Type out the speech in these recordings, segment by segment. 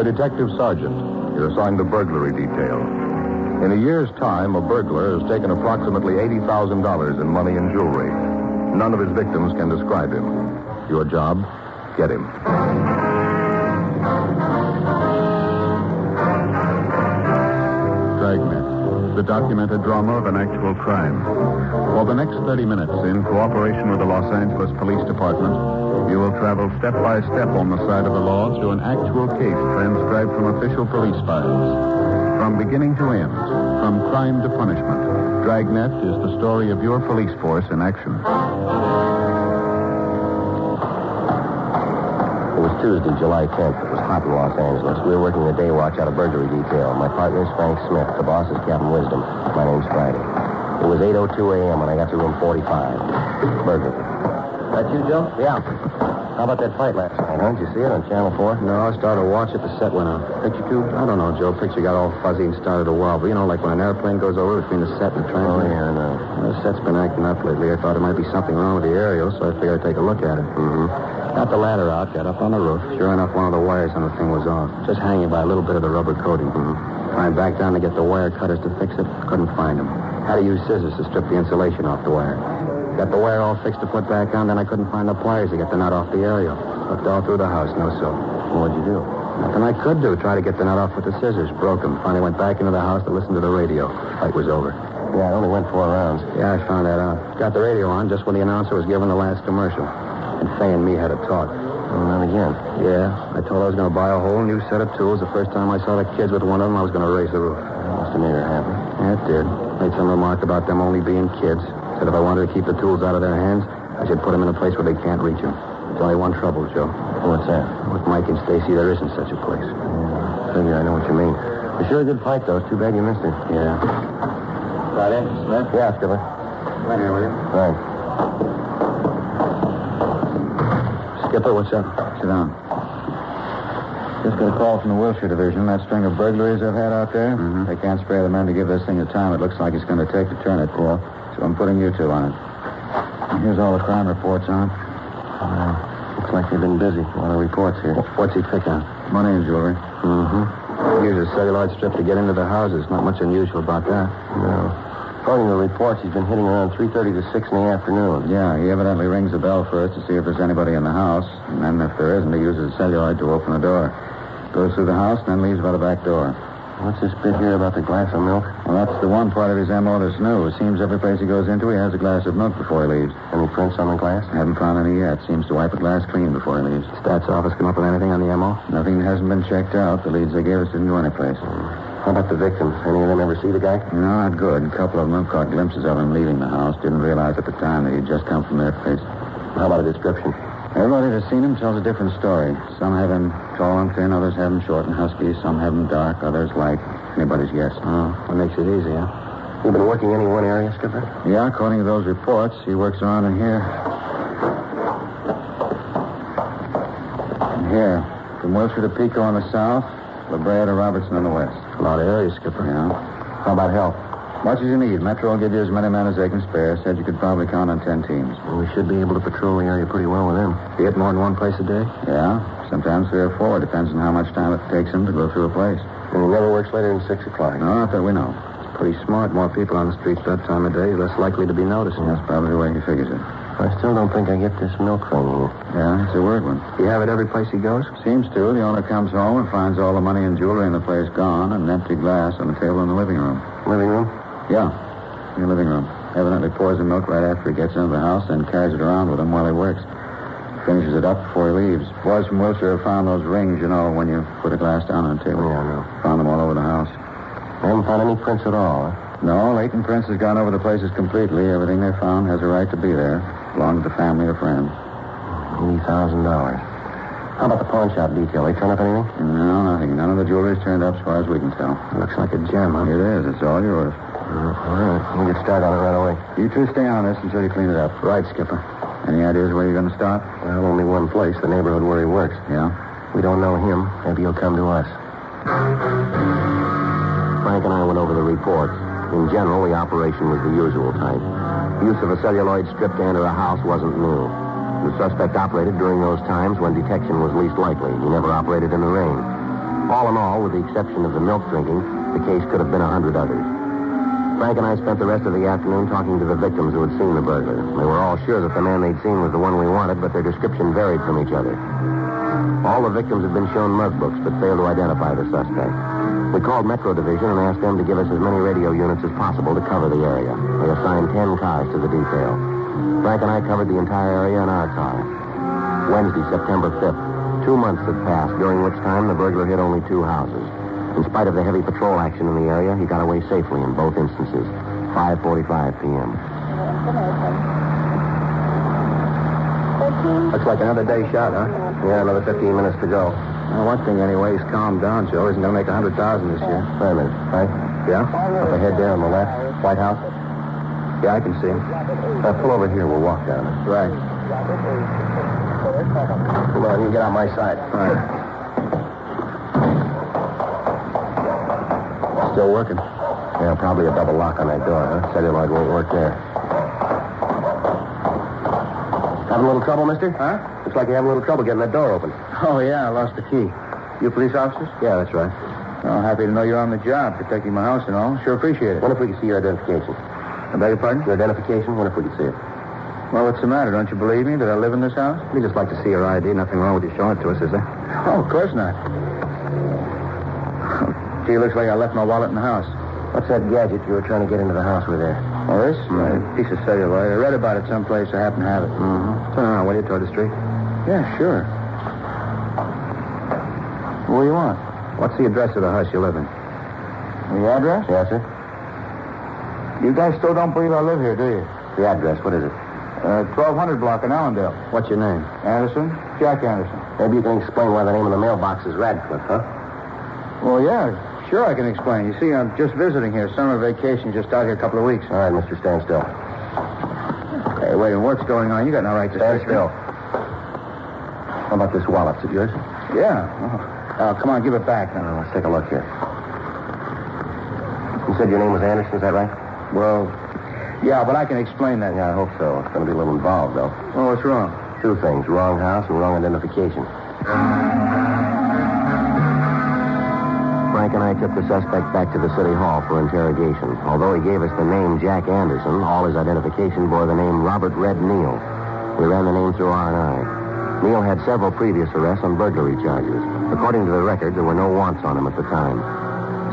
a detective sergeant. You're assigned the burglary detail. In a year's time, a burglar has taken approximately $80,000 in money and jewelry. None of his victims can describe him. Your job, get him. Dragnet, the documented drama of an actual crime. For the next 30 minutes, in cooperation with the Los Angeles Police Department, you will travel step by step on the side of the law through an actual case transcribed from official police files. From beginning to end, from crime to punishment, Dragnet is the story of your police force in action. It was Tuesday, July 10th. It was hot in Los Angeles. We were working the day watch out of burglary detail. My partner is Frank Smith. The boss is Captain Wisdom. My name's Friday. It was 8:02 a.m. when I got to room 45. Burglary. That you, Joe? Yeah. How about that fight last night, huh? Did you see it on Channel 4? No, I started to watch it. The set went out. Picture tube? I don't know, Joe. Picture got all fuzzy and started to wobble. You know, like when an airplane goes over between the set and the train. Oh, yeah, I know. The set's been acting up lately. I thought there might be something wrong with the aerial, so I figured I'd take a look at it. Mm-hmm. Got the ladder out, got up on the roof. Sure enough, one of the wires on the thing was off. Just hanging by a little bit of the rubber coating. Mm-hmm. Climbed back down to get the wire cutters to fix it. Couldn't find them. Had to use scissors to strip the insulation off the wire. Got the wire all fixed to put back on, then I couldn't find the pliers to get the nut off the aerial. Looked all through the house, no so. What'd you do? Nothing I could do. Try to get the nut off with the scissors. Broke them. Finally went back into the house to listen to the radio. Fight was over. Yeah, I only went 4 rounds. Yeah, I found that out. Got the radio on just when the announcer was giving the last commercial. And Fay and me had a talk. Oh, not again. Yeah, I told her I was going to buy a whole new set of tools. The first time I saw the kids with one of them, I was going to raise the roof. That must have made her happy. Yeah, it did. Made some remark about them only being kids. Said if I wanted to keep the tools out of their hands, I should put them in a place where they can't reach them. There's only one trouble, Joe. What's that? With Mike and Stacy, there isn't such a place. Yeah, figure I know what you mean. It's sure a good fight, though. It's too bad you missed it. Yeah. Got in, Smith? Yeah, Skipper. Right here with you. Right. Skipper, what's up? Sit down. Just got a call from the Wilshire Division. That string of burglaries they've had out there. Mm-hmm. They can't spare the men to give this thing the time it looks like it's going to take to turn it. Yeah. So I'm putting you two on it. Here's all the crime reports on it. Looks like they've been busy. A lot of reports here. What's he pick on? Money and jewelry. Mm-hmm. Use a celluloid strip to get into the houses. Not much unusual about that. No. According to the reports, he's been hitting around 3:30 to 6 in the afternoon. Yeah, he evidently rings the bell first to see if there's anybody in the house. And then if there isn't, he uses a celluloid to open the door. Goes through the house and then leaves by the back door. What's this bit here about the glass of milk? Well, that's the one part of his M.O. that's new. It seems every place he goes into, he has a glass of milk before he leaves. Any prints on the glass? Haven't found any yet. Seems to wipe the glass clean before he leaves. Stats office come up with anything on the M.O.? Nothing hasn't been checked out. The leads they gave us didn't go anyplace. How about the victims? Any of them ever see the guy? No, not good. A couple of them have caught glimpses of him leaving the house. Didn't realize at the time that he'd just come from their place. How about a description? Everybody that's seen him tells a different story. Some have him tall and thin, others have him short and husky. Some have him dark, others light. Anybody's guess. Oh, that makes it easy, huh? You've been working any one area, Skipper? Yeah, according to those reports, he works around in here. And here. From Wilshire to Pico on the south, La Brea to Robertson on the west. A lot of areas, Skipper. Yeah. How about help? Much as you need. Metro will give you as many men as they can spare. Said you could probably count on 10 teams. Well, we should be able to patrol the area pretty well with them. You hit more than one place a day? Yeah, sometimes 3 or 4. Depends on how much time it takes him to go through a place. And he never works later than 6 o'clock. No, not that we know. It's pretty smart. More people on the streets that time of day, less likely to be noticed. That's probably the way he figures it. I still don't think I get this milk thing. Yeah, it's a weird one. You have it every place he goes? Seems to. The owner comes home and finds all the money and jewelry in the place gone and an empty glass on the table in the living room. Living room? Yeah, in the living room. Evidently pours the milk right after he gets into the house and carries it around with him while he works. Finishes it up before he leaves. Boys from Wilshire have found those rings, you know, when you put a glass down on the table. Yeah, I know. Found them all over the house. I haven't found any prints at all, huh? No, Leighton Prince has gone over the places completely. Everything they found has a right to be there. Belonged to the family or friends. $80,000. How about the pawn shop detail? They turn up anything? No, nothing. None of the jewelry's turned up as far as we can tell. Looks like a gem, huh? It is. It's all yours. All right. We'll get started on it right away. You two stay on this until you clean it up. Right, Skipper. Any ideas where you're going to start? Well, only one place, the neighborhood where he works. Yeah? We don't know him. Maybe he'll come to us. Frank and I went over the reports. In general, the operation was the usual type. Use of a celluloid strip to enter a house wasn't new. The suspect operated during those times when detection was least likely. He never operated in the rain. All in all, with the exception of the milk drinking, the case could have been 100 others. Frank and I spent the rest of the afternoon talking to the victims who had seen the burglar. They were all sure that the man they'd seen was the one we wanted, but their description varied from each other. All the victims had been shown mug books, but failed to identify the suspect. We called Metro Division and asked them to give us as many radio units as possible to cover the area. They assigned 10 cars to the detail. Frank and I covered the entire area in our car. Wednesday, September 5th. 2 months had passed, during which time the burglar hit only 2 houses. In spite of the heavy patrol action in the area, he got away safely in both instances. 5:45 p.m. Looks like another day shot, huh? Yeah, another 15 minutes to go. Well, one thing anyway, he's calmed down, Joe. He's going to make 100,000 this year. Wait a minute, Frank. Yeah? Up ahead there on the left, White House. Yeah, I can see him. Pull over here. We'll walk down it. Right. Come on, you get on my side. All right. Still working? Yeah, probably a double lock on that door, huh? Celluloid won't work there. Having a little trouble, mister? Huh? Looks like you're having a little trouble getting that door open. Oh, yeah, I lost the key. You police officers? Yeah, that's right. Well, happy to know you're on the job, protecting my house and all. Sure appreciate it. When if we can see your identification? I beg your pardon? Your identification? When if we can see it? Well, what's the matter? Don't you believe me that I live in this house? We just like to see your ID. Nothing wrong with you showing it to us, is there? Oh, of course not. Gee, looks like I left my wallet in the house. What's that gadget you were trying to get into the house with there? Oh, this? A piece of celluloid. I read about it someplace. I happen to have it. Mm-hmm. Turn around, will you, toward the street? Yeah, sure. What do you want? What's the address of the house you live in? The address? Yes, sir. You guys still don't believe I live here, do you? The address, what is it? 1200 block in Allendale. What's your name? Anderson? Jack Anderson. Maybe you can explain why the name of the mailbox is Radcliffe, huh? Well, yeah, sure I can explain. You see, I'm just visiting here. Summer vacation, just out here a couple of weeks. All right, mister, stand still. Hey, wait, what's going on? You got no right to stand search me. still. How about this wallet? Is it yours? Yeah. Oh, come on, give it back now. Let's take a look here. You said your name was Anderson, is that right? Well, yeah, but I can explain that. Yeah, I hope so. It's going to be a little involved, though. Oh, what's wrong? 2 things. Wrong house and wrong identification. Frank and I took the suspect back to the city hall for interrogation. Although he gave us the name Jack Anderson, all his identification bore the name Robert Red Neal. We ran the name through R&I. Neal had several previous arrests on burglary charges. According to the record, there were no wants on him at the time.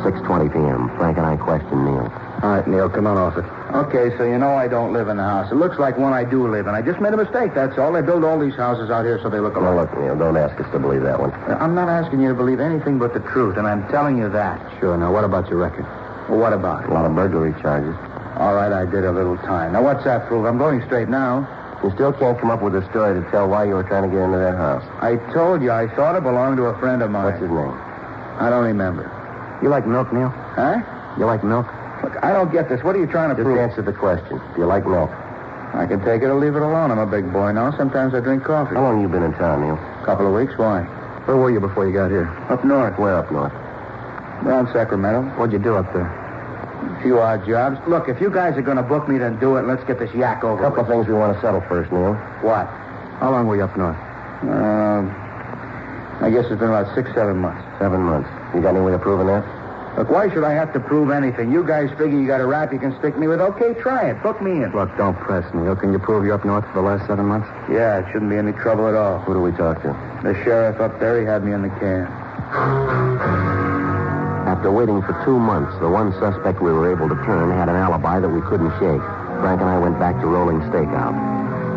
6:20 p.m. Frank and I questioned Neal. All right, Neal, come on off it. Okay, so you know I don't live in the house. It looks like one I do live in. I just made a mistake, that's all. They build all these houses out here so they look alike. Now, look, Neal, don't ask us to believe that one. I'm not asking you to believe anything but the truth, and I'm telling you that. Sure. Now, what about your record? Well, what about it? A lot of burglary charges. All right, I did a little time. Now, what's that prove? I'm going straight now. You still can't come up with a story to tell why you were trying to get into that house. I told you, I thought it belonged to a friend of mine. What's his name? I don't remember. You like milk, Neal? Huh? You like milk? Look, I don't get this. What are you trying to Just prove? answer the question. Do you like milk? I can take it or leave it alone. I'm a big boy now. Sometimes I drink coffee. How long have you been in town, Neal? A couple of weeks. Why? Where were you before you got here? Up north. Where up north? Around Sacramento. What'd you do up there? A few odd jobs. Look, if you guys are going to book me, then do it. Let's get this yak over A couple of things we want to settle first, Neal. What? How long were you up north? I guess it's been about 6-7 months. 7 months. You got any way of proving that? Look, why should I have to prove anything? You guys figure you got a rap you can stick me with? Okay, try it. Book me in. Look, don't press, Neal. Can you prove you're up north for the last 7 months? Yeah, it shouldn't be any trouble at all. Who do we talk to? The sheriff up there, he had me in the can. After waiting for 2 months, the one suspect we were able to turn had an alibi that we couldn't shake. Frank and I went back to rolling stakeout.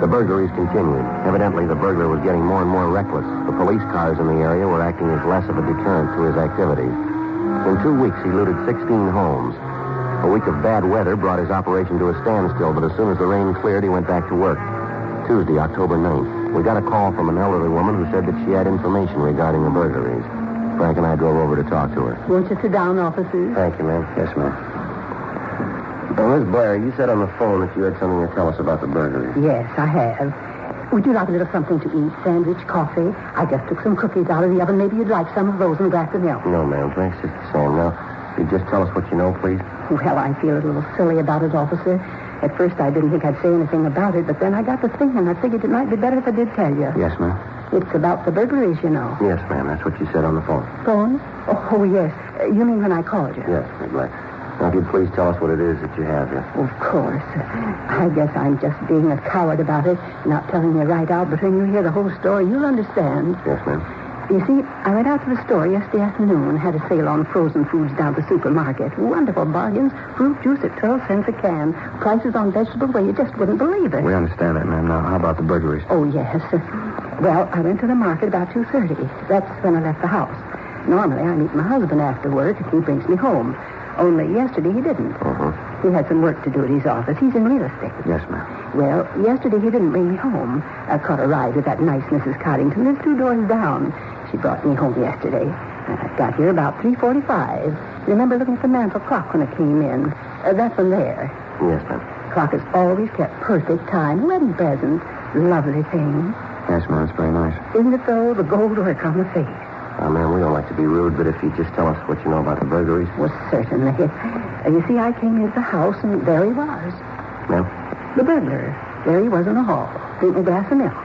The burglaries continued. Evidently, the burglar was getting more and more reckless. The police cars in the area were acting as less of a deterrent to his activities. In 2 weeks, he looted 16 homes. A week of bad weather brought his operation to a standstill, but as soon as the rain cleared, he went back to work. Tuesday, October 9th, we got a call from an elderly woman who said that she had information regarding the burglaries. Frank and I drove over to talk to her. Won't you sit down, officers? Thank you, ma'am. Yes, ma'am. Now, Miss Blair, you said on the phone that you had something to tell us about the burglaries. Yes, I have. Would you like a little something to eat? Sandwich, coffee? I just took some cookies out of the oven. Maybe you'd like some of those and a glass of milk. No, ma'am. Thanks just the same. Now, could you just tell us what you know, please? Well, I feel a little silly about it, officer. At first, I didn't think I'd say anything about it, but then I got to thinking. I figured it might be better if I did tell you. Yes, ma'am. It's about the burglaries, you know. Yes, ma'am. That's what you said on the phone. Phone? Oh, yes. You mean when I called you? Yes, Miss Black. Now, if you'd please tell us what it is that you have here. Of course. I guess I'm just being a coward about it, not telling you right out, but when you hear the whole story, you'll understand. Yes, ma'am. You see, I went out to the store yesterday afternoon, had a sale on frozen foods down at the supermarket. Wonderful bargains. Fruit juice at 12 cents a can. Prices on vegetables where you just wouldn't believe it. We understand that, ma'am. Now, how about the burglaries? Oh, yes. Well, I went to the market about 2:30. That's when I left the house. Normally, I meet my husband after work, and he brings me home. Only yesterday he didn't. He had some work to do at his office. He's in real estate. Yes, ma'am. Well, yesterday he didn't bring me home. I caught a ride with that nice Mrs. Coddington. Lives 2 doors down. She brought me home yesterday. I got here about 3:45. Remember looking at the mantel clock when I came in? That one there. Yes, ma'am. Clock has always kept perfect time. Wedding present. Lovely thing. Yes, ma'am. It's very nice. Isn't it though? The gold work on the face. Ma'am, we don't like to be rude, but if you just tell us what you know about the burglaries. Well, certainly. You see, I came into the house, and there he was. Ma'am? The burglar. There he was in the hall, drinking a glass of milk.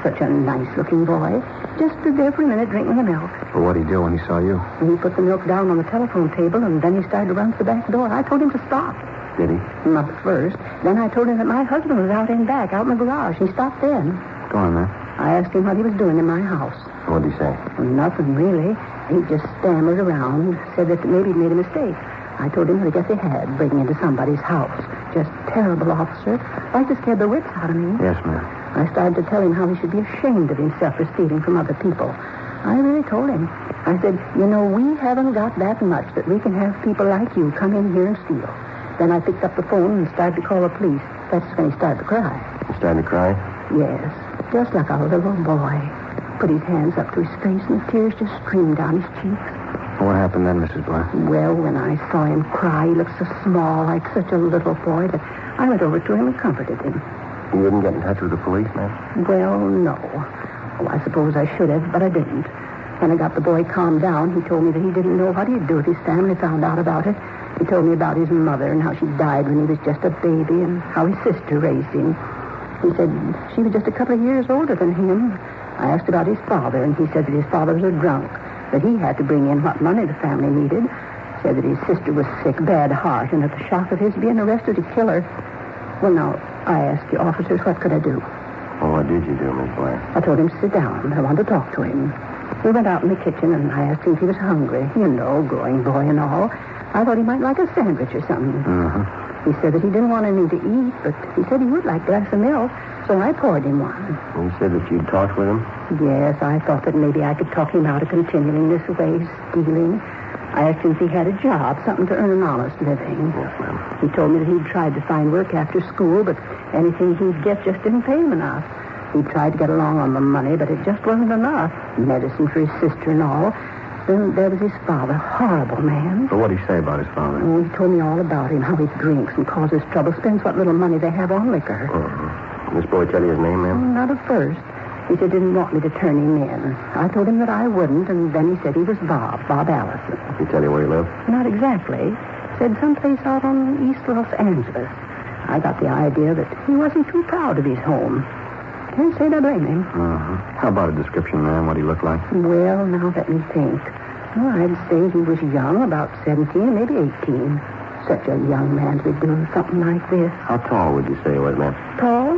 Such a nice-looking boy. Just stood there for a minute drinking the milk. Well, what did he do when he saw you? And he put the milk down on the telephone table, and then he started to run to the back door. I told him to stop. Did he? Not at first. Then I told him that my husband was out in back, out in the garage. He stopped then. Go on, ma'am. I asked him what he was doing in my house. What did he say? Well, nothing, really. He just stammered around, said that maybe he'd made a mistake. I told him that I guess he had, breaking into somebody's house. Just terrible, officer. Like to scare the wits out of me. Yes, ma'am. I started to tell him how he should be ashamed of himself for stealing from other people. I really told him. I said, you know, we haven't got that much that we can have people like you come in here and steal. Then I picked up the phone and started to call the police. That's when he started to cry. He started to cry? Yes, just like a little boy. Put his hands up to his face, and the tears just streamed down his cheeks. Well, what happened then, Mrs. Blair? Well, when I saw him cry, he looked so small, like such a little boy, that I went over to him and comforted him. You didn't get in touch with the police, ma'am? Well, no. Oh, I suppose I should have, but I didn't. When I got the boy calmed down, he told me that he didn't know what he'd do if his family found out about it. He told me about his mother and how she died when he was just a baby and how his sister raised him. He said she was just a couple of years older than him. I asked about his father, and he said that his father was a drunk, that he had to bring in what money the family needed. Said that his sister was sick, bad heart, and at the shock of his being arrested to kill her. Well, now, I asked you, officers, what could I do? Well, what did you do, Miss Blair? I told him to sit down. I wanted to talk to him. We went out in the kitchen, and I asked him if he was hungry. You know, growing boy and all. I thought he might like a sandwich or something. He said that he didn't want anything to eat, but he said he would like a glass of milk, so I poured him one. You said that you'd talked with him? Yes, I thought that maybe I could talk him out of continuing this way, stealing. I asked him if he had a job, something to earn an honest living. Yes, ma'am. He told me that he'd tried to find work after school, but anything he'd get just didn't pay him enough. He tried to get along on the money, but it just wasn't enough. Medicine for his sister and all. Then there was his father, horrible man. Well, what did he say about his father? Oh, he told me all about him, how he drinks and causes trouble, spends what little money they have on liquor. This boy tell you his name, ma'am? Not at first. He said he didn't want me to turn him in. I told him that I wouldn't, and then he said he was Bob Allison. Did he tell you where he lived? Not exactly. Said someplace out on East Los Angeles. I got the idea that he wasn't too proud of his home. Can't say that I blame him. How about a description, ma'am? What he looked like? Well, now let me think. Well, I'd say he was young, about 17, maybe 18. Such a young man to be doing something like this. How tall would you say he was, ma'am? Tall?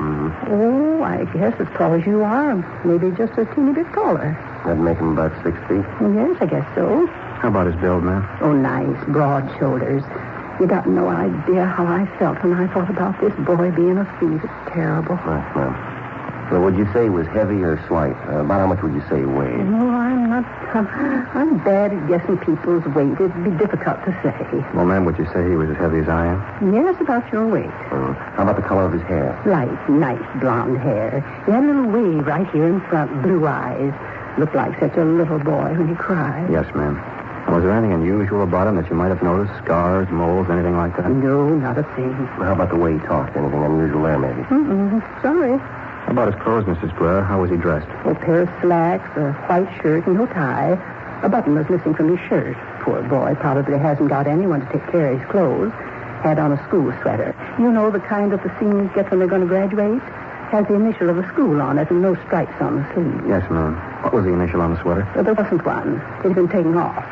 Oh, I guess as tall as you are. Maybe just a teeny bit taller. That'd make him about 6 feet? Yes, I guess so. How about his build, ma'am? Oh, nice, broad shoulders. You got no idea how I felt when I thought about this boy being a thief. It's terrible. Yes, ma'am. So would you say he was heavy or slight? About how much would you say he weighed? No, I'm bad at guessing people's weight. It'd be difficult to say. Well, ma'am, would you say he was as heavy as I am? Yes, about your weight. How about the color of his hair? Light, nice blonde hair. He had a little wave right here in front, blue eyes. Looked like such a little boy when he cried. Yes, ma'am. Was there anything unusual about him that you might have noticed? Scars, moles, anything like that? No, not a thing. Well, how about the way he talked? Anything unusual there, maybe? Sorry. How about his clothes, Mrs. Blair? How was he dressed? A pair of slacks, a white shirt, and no tie. A button was missing from his shirt. Poor boy probably hasn't got anyone to take care of his clothes. Had on a school sweater. You know the kind that the seniors get when they're going to graduate? Has the initial of the school on it and no stripes on the sleeve. Yes, ma'am. What was the initial on the sweater? Well, there wasn't one. It had been taken off.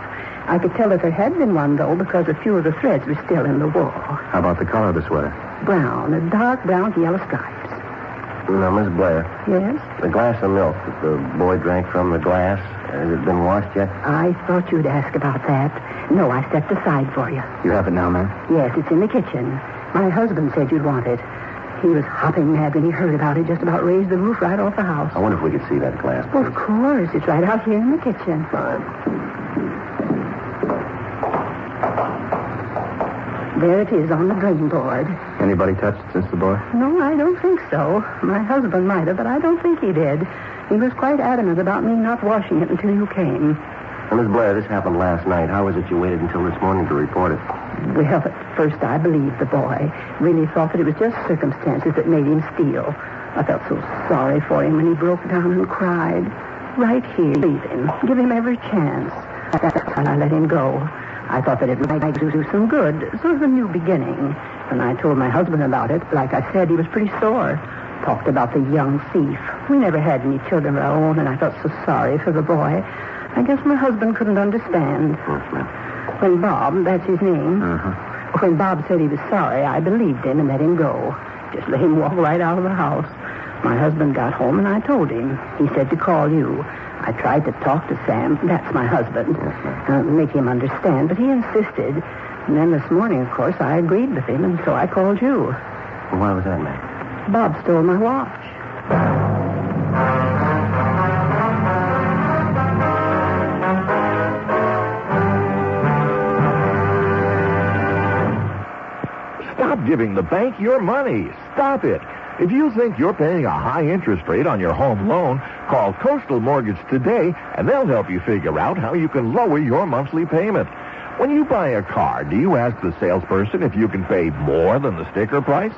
I could tell that there had been one, though, because a few of the threads were still in the wool. How about the color of the sweater? Brown, a dark brown with yellow stripes. Now, Miss Blair, Yes? the glass of milk that the boy drank from the glass, has it been washed yet? I thought you'd ask about that. No, I stepped aside for you. You have it now, ma'am? Yes, it's in the kitchen. My husband said you'd want it. He was hopping mad when he heard about it, just about raised the roof right off the house. I wonder if we could see that glass. Well, of course. It's right out here in the kitchen. Fine. There it is on the drain board. Anybody touched it since the boy? No, I don't think so. My husband might have, but I don't think he did. He was quite adamant about me not washing it until you came. Now, Miss Blair, this happened last night. How was it you waited until this morning to report it? Well, at first I believed the boy. Really thought that it was just circumstances that made him steal. I felt so sorry for him when he broke down and cried. Right here, leave him. Give him every chance. That's why I let him go. I thought that it might do some good, sort of a new beginning. When I told my husband about it, like I said, he was pretty sore. Talked about the young thief. We never had any children of our own, and I felt so sorry for the boy. I guess my husband couldn't understand. When Bob, that's his name, when Bob said he was sorry, I believed him and let him go. Just let him walk right out of the house. My husband got home, and I told him. He said to call you. I tried to talk to Sam, that's my husband, make him understand, but he insisted. And then this morning, of course, I agreed with him, and so I called you. Well, why was that, ma'am? Bob stole my watch. Stop giving the bank your money. Stop it. If you think you're paying a high interest rate on your home loan, call Coastal Mortgage today, and they'll help you figure out how you can lower your monthly payment. When you buy a car, do you ask the salesperson if you can pay more than the sticker price?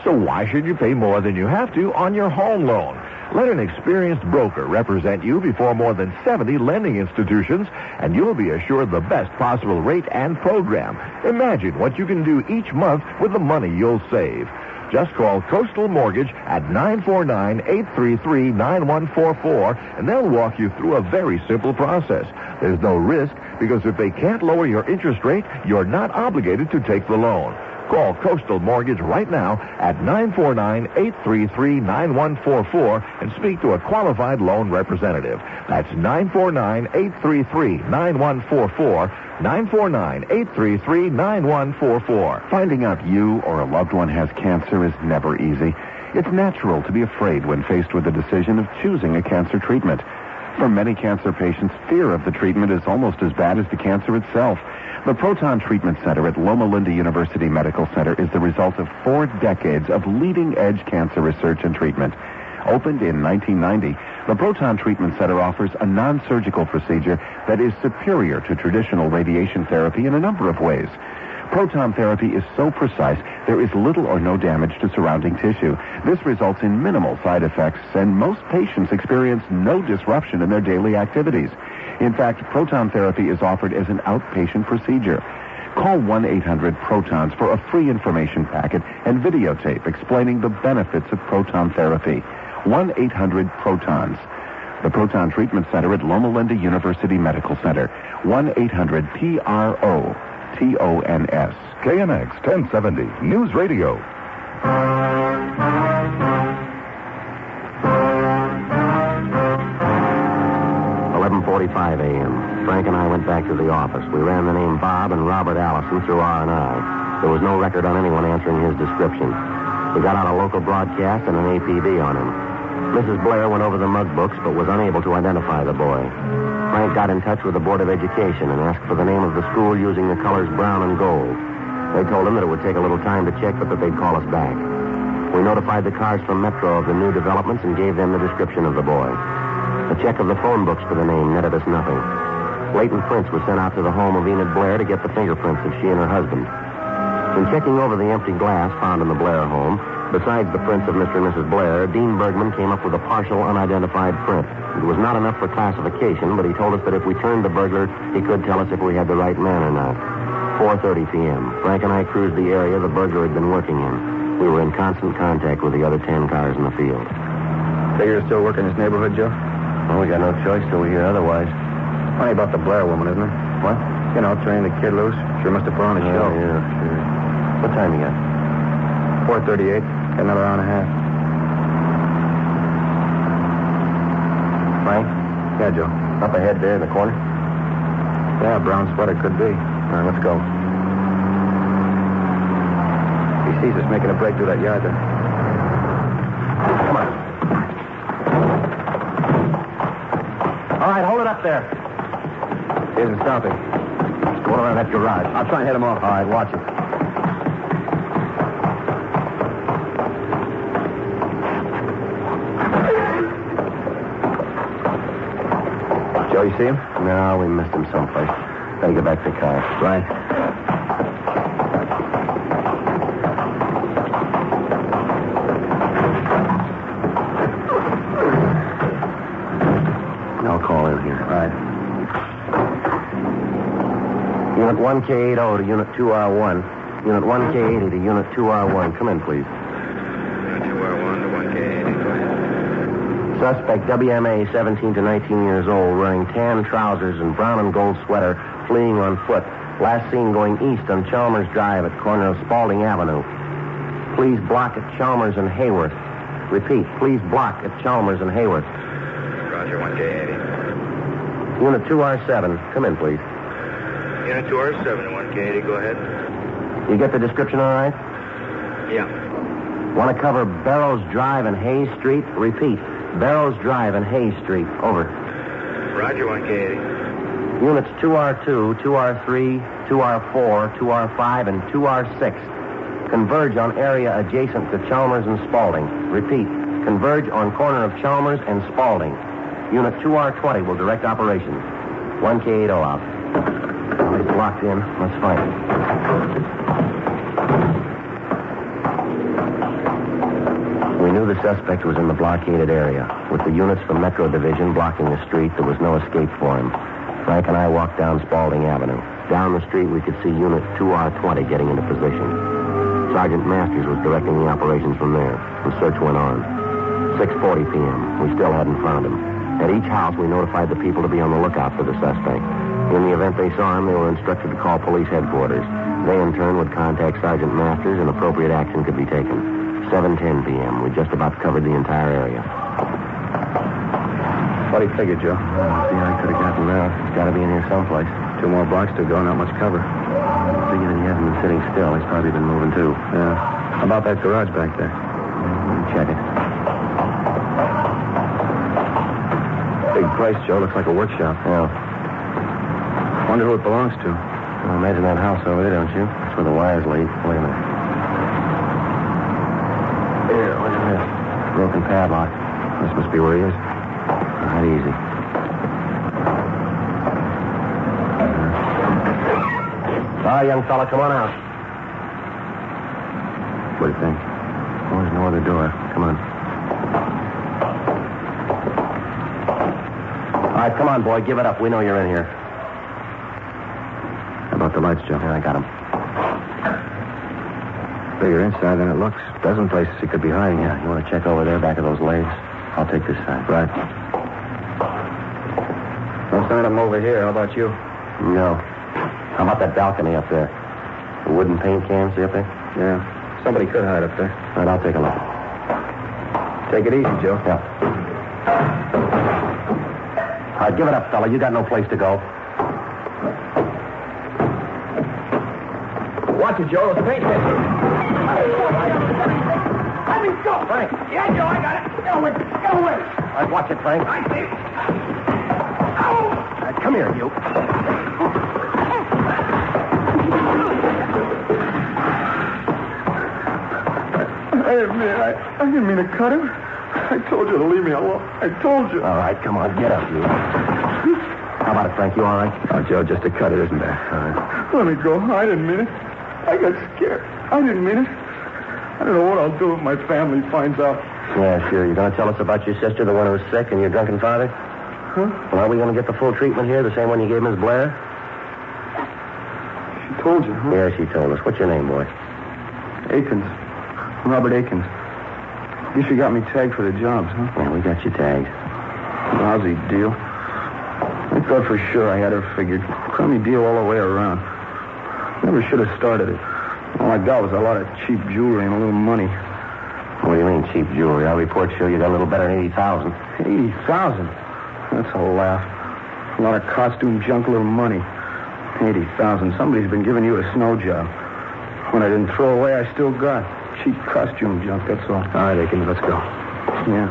So why should you pay more than you have to on your home loan? Let an experienced broker represent you before more than 70 lending institutions, and you'll be assured the best possible rate and program. Imagine what you can do each month with the money you'll save. Just call Coastal Mortgage at 949-833-9144, and they'll walk you through a very simple process. There's no risk, because if they can't lower your interest rate, you're not obligated to take the loan. Call Coastal Mortgage right now at 949-833-9144 and speak to a qualified loan representative. That's 949-833-9144, 949-833-9144. Finding out you or a loved one has cancer is never easy. It's natural to be afraid when faced with the decision of choosing a cancer treatment. For many cancer patients, fear of the treatment is almost as bad as the cancer itself. The Proton Treatment Center at Loma Linda University Medical Center is the result of 4 decades of leading-edge cancer research and treatment. Opened in 1990, the Proton Treatment Center offers a non-surgical procedure that is superior to traditional radiation therapy in a number of ways. Proton therapy is so precise, there is little or no damage to surrounding tissue. This results in minimal side effects, and most patients experience no disruption in their daily activities. In fact, proton therapy is offered as an outpatient procedure. Call 1-800-PROTONS for a free information packet and videotape explaining the benefits of proton therapy. 1-800-PROTONS. The Proton Treatment Center at Loma Linda University Medical Center. 1-800-PROTONS. KNX 1070 News Radio. 11:45 a.m. Frank and I went back to the office. We ran the name Bob and Robert Allison through R&I. There was no record on anyone answering his description. We got out a local broadcast and an APB on him. Mrs. Blair went over the mug books, but was unable to identify the boy. Frank got in touch with the Board of Education and asked for the name of the school using the colors brown and gold. They told him that it would take a little time to check, but that they'd call us back. We notified the cars from Metro of the new developments and gave them the description of the boy. A check of the phone books for the name netted us nothing. Latent prints were sent out to the home of Enid Blair to get the fingerprints of she and her husband. In checking over the empty glass found in the Blair home, besides the prints of Mr. and Mrs. Blair, Dean Bergman came up with a partial unidentified print. It was not enough for classification, but he told us that if we turned the burglar, he could tell us if we had the right man or not. 4:30 p.m. Frank and I cruised the area the burglar had been working in. We were in constant contact with the other 10 cars in the field. Figure you're still working this neighborhood, Joe? Well, we got no choice till we hear otherwise. Funny about the Blair woman, isn't it? What? You know, turning the kid loose. Sure must have put on a show. Yeah, sure. What time you got? 4:38. Got another hour and a half. Frank? Yeah, Joe. Up ahead there in the corner? Yeah, brown sweater could be. All right, let's go. He sees us making a break through that yard there. Come on. All right, hold it up there. He isn't stopping. Let's go around that garage. I'll try and head him off. All right, watch it. Joe, you see him? No, we missed him someplace. Gotta get back to the car. Right. I'll call in here. Right. Unit 1K80 to Unit 2R1. Unit 1K80 to Unit 2R1. Come in, please. Unit 2R1 to 1K80. Go ahead. Suspect WMA, 17 to 19 years old, wearing tan trousers and brown and gold sweater, fleeing on foot. Last seen going east on Chalmers Drive at corner of Spalding Avenue. Please block at Chalmers and Hayworth. Repeat, please block at Chalmers and Hayworth. Roger, 1K80. Unit 2R7, come in, please. Unit 2R7 to 1K80. Go ahead. You get the description all right? Yeah. Want to cover Barrows Drive and Hayes Street? Repeat, Barrows Drive and Hayes Street. Over. Roger, 1K80. Units 2R2, 2R3, 2R4, 2R5, and 2R6 converge on area adjacent to Chalmers and Spalding. Repeat, converge on corner of Chalmers and Spalding. Unit 2R20 will direct operations. 1K80 out. Well, he's locked in. Let's find him. We knew the suspect was in the blockaded area. With the units from Metro Division blocking the street, there was no escape for him. Frank and I walked down Spalding Avenue. Down the street, we could see Unit 2R20 getting into position. Sergeant Masters was directing the operations from there. The search went on. 6:40 p.m. We still hadn't found him. At each house, we notified the people to be on the lookout for the suspect. In the event they saw him, they were instructed to call police headquarters. They, in turn, would contact Sergeant Masters and appropriate action could be taken. 7:10 p.m. We just about covered the entire area. What do you figure, Joe? See, I could have gotten out. He's got to be in here someplace. 2 more blocks to go, not much cover. I figure that he hasn't been sitting still. He's probably been moving, too. Yeah. How about that garage back there? Check it. Big place, Joe. Looks like a workshop. Yeah. Wonder who it belongs to. Well, imagine that house over there, don't you? That's where the wires lead. Wait a minute. Here, look at this. Broken padlock. This must be where he is. Not easy. All right, young fella, come on out. What do you think? Oh, there's no other door. Come on. All right, come on, boy. Give it up. We know you're in here. How about the lights, Joe? Yeah, I got him. Bigger inside than it looks. Dozen places he could be hiding. Yeah, you want to check over there, back of those legs? I'll take this side. Right. No sign of him over here. How about you? No. How about that balcony up there? The wooden paint can, see up there? Yeah. Somebody could hide up there. All right, I'll take a look. Take it easy, Joe. Yeah. All right, give it up, fella. You got no place to go. Watch it, Joe. It's paint can. Let me go. Frank. Yeah, Joe, I got it. Get away. Get away. All right, watch it, Frank. I see. Ow! All right, come here, you. I didn't mean to cut him. I told you to leave me alone. I told you. All right, come on, get up, you. How about it, Frank? You all right? Oh, Joe, just a cut. It isn't bad. All right. Let me go. I didn't mean it. I got scared. I didn't mean it. I don't know what I'll do if my family finds out. Yeah, sure. You going to tell us about your sister, the one who was sick, and your drunken father? Huh? Well, are we going to get the full treatment here, the same one you gave Miss Blair? She told you, huh? Yeah, she told us. What's your name, boy? Akins. Robert Akins. Guess you got me tagged for the jobs, huh? Yeah, we got you tagged. Lousy deal. I thought for sure I had her figured. Crummy deal all the way around. Never should have started it. All I got was a lot of cheap jewelry and a little money. What do you mean, cheap jewelry? Our reports show you got a little better than 80,000. 80,000? That's a laugh. A lot of costume junk, a little money. 80,000. Somebody's been giving you a snow job. What I didn't throw away, I still got. Cheap costume junk, that's all. All right, Akins, let's go. Yeah.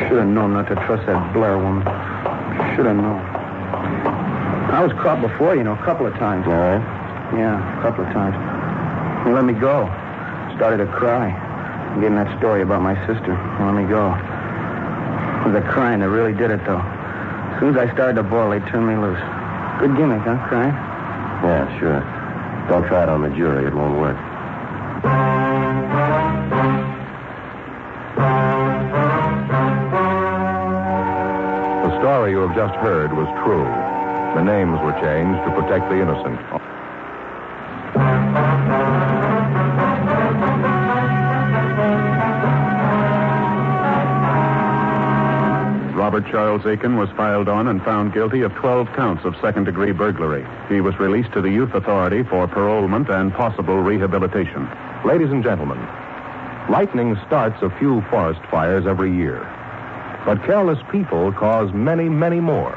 Should have known not to trust that Blair woman. Should have known. I was caught before, a couple of times. All right. Yeah, a couple of times. They let me go. Started to cry. Getting that story about my sister. They let me go. It was the crying that really did it, though. As soon as I started to boil, they turned me loose. Good gimmick, huh, crying? Yeah, sure. Don't try it on the jury. It won't work. The story you have just heard was true. The names were changed to protect the innocent. Robert Charles Aiken was filed on and found guilty of 12 counts of second-degree burglary. He was released to the Youth Authority for parolement and possible rehabilitation. Ladies and gentlemen, lightning starts a few forest fires every year. But careless people cause many, many more.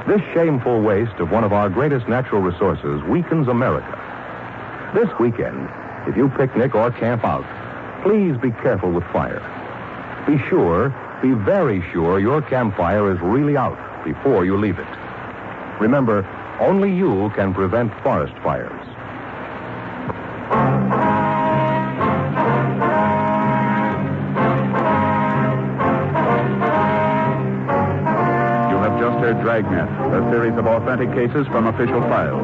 This shameful waste of one of our greatest natural resources weakens America. This weekend, if you picnic or camp out, please be careful with fire. Be very sure your campfire is really out before you leave it. Remember, only you can prevent forest fires. You have just heard Dragnet, a series of authentic cases from official files.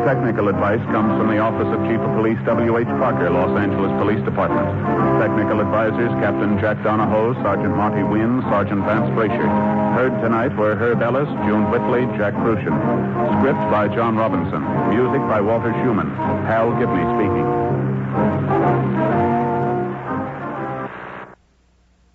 Technical advice comes from the Office of Chief of Police W.H. Parker, Los Angeles Police Department. Technical advisors Captain Jack Donahoe, Sergeant Marty Wynn, Sergeant Vance Brasher. Heard tonight were Herb Ellis, June Whitley, Jack Crucian. Script by John Robinson. Music by Walter Schumann. Hal Gibney speaking.